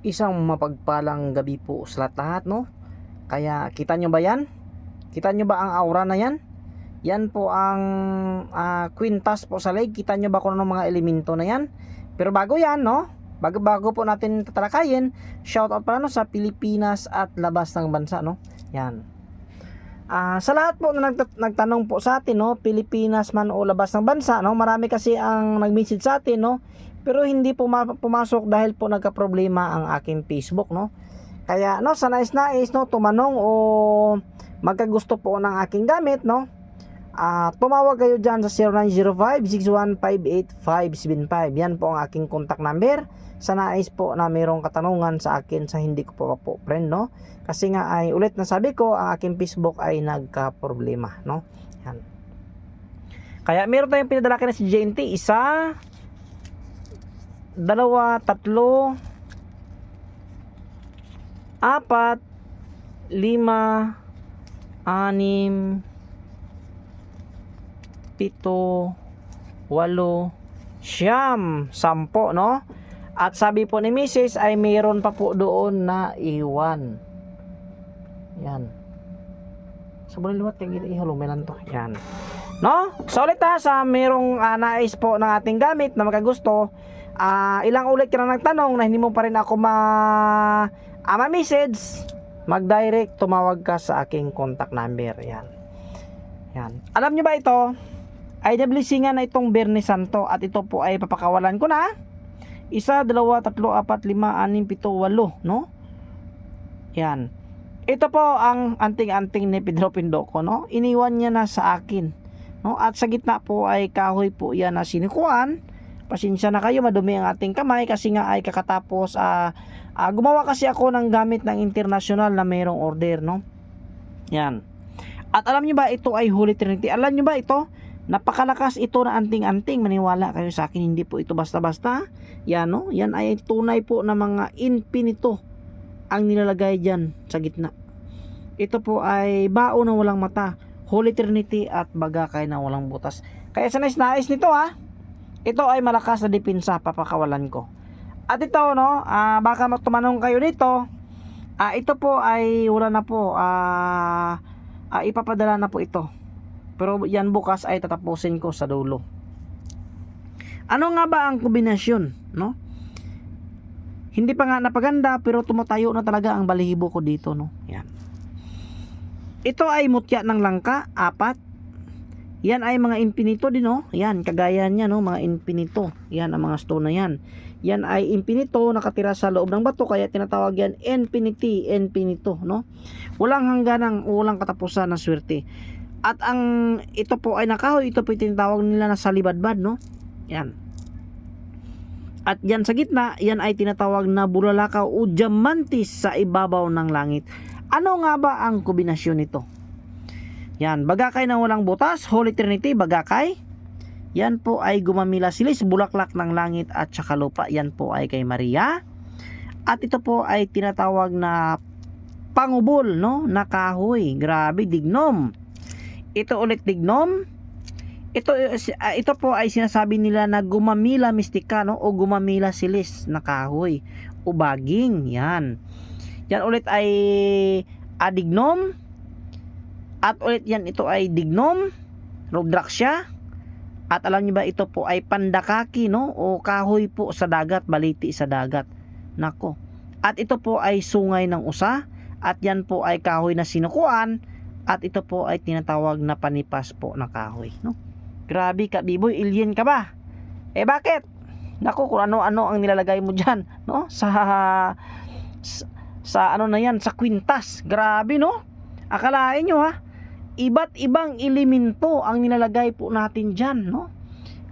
Isang mapagpalang gabi po sa lahat, no? Kaya kita nyo ba yan? Kita nyo ba ang aura na yan? Yan po ang kwintas po sa lake. Kita nyo ba kung ano mga elemento na yan? Pero bago yan, no? Bago po natin tatalakayin, shoutout pala no, sa Pilipinas at labas ng bansa, no? Yan. Sa lahat po na nagtanong po sa atin, no, Pilipinas man o labas ng bansa, no, marami kasi ang nag-message sa atin, no, pero hindi po pumasok dahil po nagka-problema ang aking Facebook, no. Kaya no, sa nais no, tumanong o magkagusto po ng aking gamit, no, tumawag kayo dyan sa 0905-615-8575. Yan po ang aking contact number. Sa nais po na mayroong katanungan sa akin sa hindi ko po friend, no? Kasi nga ay ulit na sabi ko, ang aking Facebook ay nagka-problema, no? Yan. Kaya meron tayong pinadala kina si JNT, 1, 2, 3, 4, 5, 6, 7, 8, 8, 9, 10, no? At sabi po ni Mrs. ay mayroon pa po doon na iwan. Yan. Sa bulan liwat kaya ihalumelan to. Yan. No? So ulit sa mayroong nais po ng ating gamit na magkagusto, ilang ulit ka na nagtanong na hindi mo pa rin ako ma-message, mag-direct, tumawag ka sa aking contact number. Yan. Yan. Alam nyo ba ito? Ay nablisingan na itong Biyernes Santo at ito po ay papakawalan ko na. 1, 2, 3, 4, 5, 6, 7, 8, no? Yan. Ito po ang anting-anting ni Pedro Pindoco, no? Iniwan niya na sa akin, no? At sa gitna po ay kahoy po yan na sinikuan. Pasensya na kayo, madumi ang ating kamay kasi nga ay kakatapos gumawa kasi ako ng gamit ng international na mayroong order, no? Yan. At alam niyo ba ito ay Holy Trinity? Alam niyo ba ito? Napakalakas ito na anting-anting. Maniwala kayo sa akin, hindi po ito basta-basta. Yan, no? Yan ay tunay po na mga infinito ang nilalagay dyan sa gitna. Ito po ay bao na walang mata, Holy Trinity at bagakay na walang butas. Kaya sa nais nito ito ay malakas na depensa, papakawalan ko. At ito, no, baka tumanong kayo dito, ito po ay wala na po, ipapadala na po ito. Pero yan bukas ay tatapusin ko sa dulo. Ano nga ba ang kombinasyon, no? Hindi pa nga napaganda pero tumatayo na talaga ang balahibo ko dito, no? Yan. Ito ay mutya ng langka, 4. Yan ay mga infinito din, no? Yan, kagaya niya, no? Mga infinito. Yan ang mga stone na yan. Yan ay infinito nakatira sa loob ng bato kaya tinatawag yan infinito, no? Walang hangganang, walang katapusan na swerte. At ang ito po ay nakahoy, ito po tinatawag nila na salibadbad, no? Yan. At yan sa gitna, yan ay tinatawag na bulalakaw o diamantis sa ibabaw ng langit. Ano nga ba ang kombinasyon nito? Yan, bagakay na walang butas, Holy Trinity, bagakay. Yan po ay gumamilasilis, bulaklak ng langit at saka lupa. Yan po ay kay Maria. At ito po ay tinatawag na pangubol, no? Na kahoy. Grabe, dignom. Ito ulit dignom. Ito po ay sinasabi nila na gumamila mistika, no? O gumamila silis na kahoy o baging. Yan. Yan ulit ay adignom. At ulit yan, ito ay dignom, rudraksya. At alam niyo ba ito po ay pandakaki, no? O kahoy po sa dagat, baliti sa dagat. Nako. At ito po ay sungay ng usa. At yan po ay kahoy na sinukuan. At ito po ay tinatawag na panipas po na kahoy, no? Grabe ka, Biboy, alien ka ba? Bakit? Naku, kung ano-ano ang nilalagay mo dyan, no? Sa ano na yan, sa kwintas. Grabe, no? Akalain nyo, iba't ibang elemento ang nilalagay po natin dyan, no?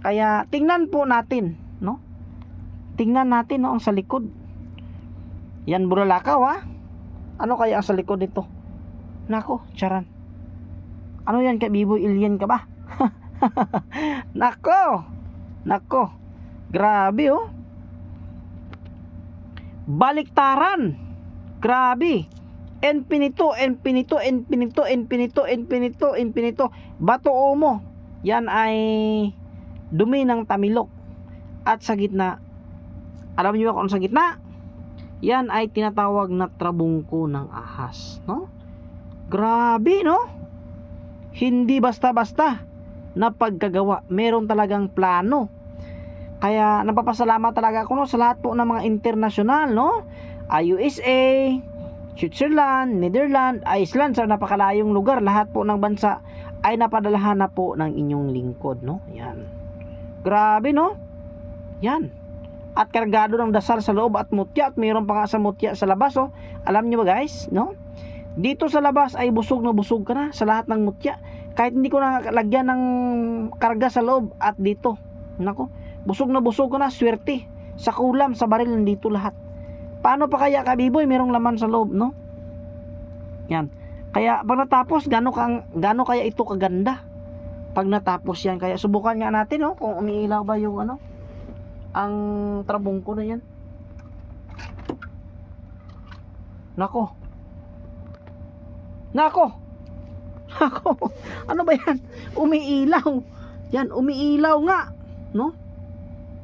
Kaya, tingnan po natin, no? Tingnan natin, no, ang sa likod. Yan, bulalakaw, Ano kaya ang sa likod nito? Nako, charan. Ano yan ka, Biboy? Alien ka ba? Nako. Grabe, Baliktaran. Grabe. Infinito. Bato mo. Yan ay dumi ng tamilok. At sa gitna, alam niyo ba kung sa gitna? yan ay tinatawag na trabungko ng ahas, no? Grabe, no? Hindi basta-basta na pagkagawa, meron talagang plano. Kaya napapasalamat talaga ako, no, sa lahat po ng mga internasyonal, no? USA, Switzerland, Netherlands, Iceland, sa napakalayong lugar, lahat po ng bansa ay napadalahan na po ng inyong lingkod, no? Yan. Grabe, no? Yan. At kargado ng dasal sa loob at mutya, at mayroon pa nga sa mutya sa labas, oh. Alam nyo ba, guys, no? Dito sa labas ay busog na busog ka na sa lahat ng mutya. Kahit hindi ko lagyan ng karga sa loob, at dito, nako, busog na busog ka na, swerte. Sa kulam, sa baril, nandito lahat. Paano pa kaya, kabiboy, merong laman sa loob, no? Yan. Kaya pag natapos, gano kaya ito kaganda? Pag natapos yan, kaya subukan nga natin, no, kung umiilaw ba yung ano, ang trabungko na yan. Nako. Nako. Ano ba yan? Umiilaw. Yan, umiilaw nga, no?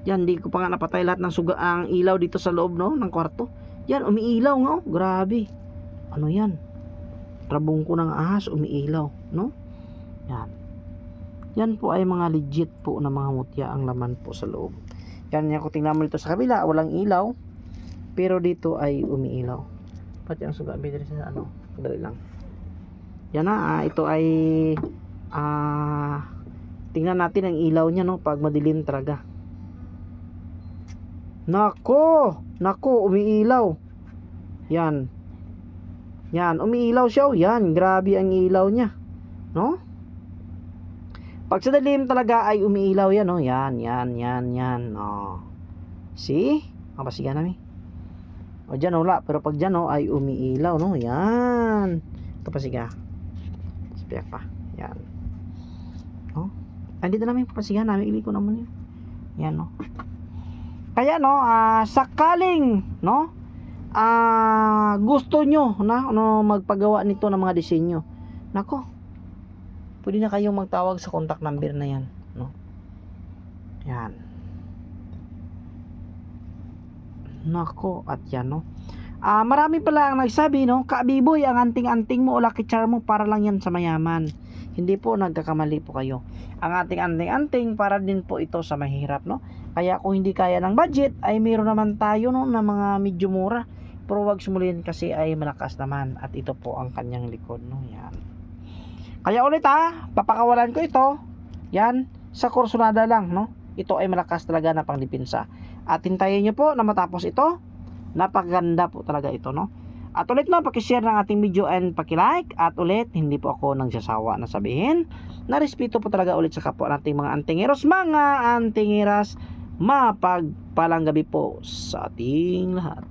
Yan, di ko pa nga napatay lahat ng ang ilaw dito sa loob, no, ng kwarto. Yan, umiilaw nga, oh. Grabe. Ano yan? Trabungko ng ahas, umiilaw, no? Yan. Yan po ay mga legit po na mga mutya ang laman po sa loob. Yan, kung tingnan mo dito sa kabila, walang ilaw, pero dito ay umiilaw. Pati ang suga dito sa ano, dali lang. Yan na, ito ay tingnan natin ang ilaw niya, no, pag madilim talaga. Nako, umiilaw. Yan. Yan, umiilaw siya. Yan, grabe ang ilaw niya, no? Pag sa dilim talaga ay umiilaw yan, no? Yan. Oh. See? Mapasiga namin. O dyan wala, pero pag dyan, no, ay umiilaw, no? Yan. Ito pasiga. Sabiyak pa. Yan. No? Andito namin papasiga namin. Ili ko naman yun. Yan, no? Kaya, no, sakaling, no, gusto nyo na, no, magpagawa nito ng mga disenyo, nako, pwede na kayong magtawag sa contact number na yan, no? Yan. Nako, at yan, no? Marami pala ang nagsabi, no, Kabiboy, ang anting-anting mo o lucky charm mo para lang yan sa mayaman. Hindi po, nagkakamali po kayo. Ang ating anting-anting para din po ito sa mahirap, no? Kaya kung hindi kaya ng budget, ay meron naman tayo, no, na mga medyo mura. Pero wag sumulin kasi ay malakas naman. At ito po ang kanyang likod, no? Yan. Kaya ulit, papakawalan ko ito. Yan, sa kursunada lang, no? Ito ay malakas talaga na pangdipinsa. At hintayin nyo po na matapos ito. Napakaganda po talaga ito, no? At ulit, no, pakishare ng ating video and pakilike. At ulit, hindi po ako nagsasawa na sabihin na respeto po talaga ulit sa kapwa nating mga antingeros. Mga antingeras, mapagpalang gabi po sa ating lahat.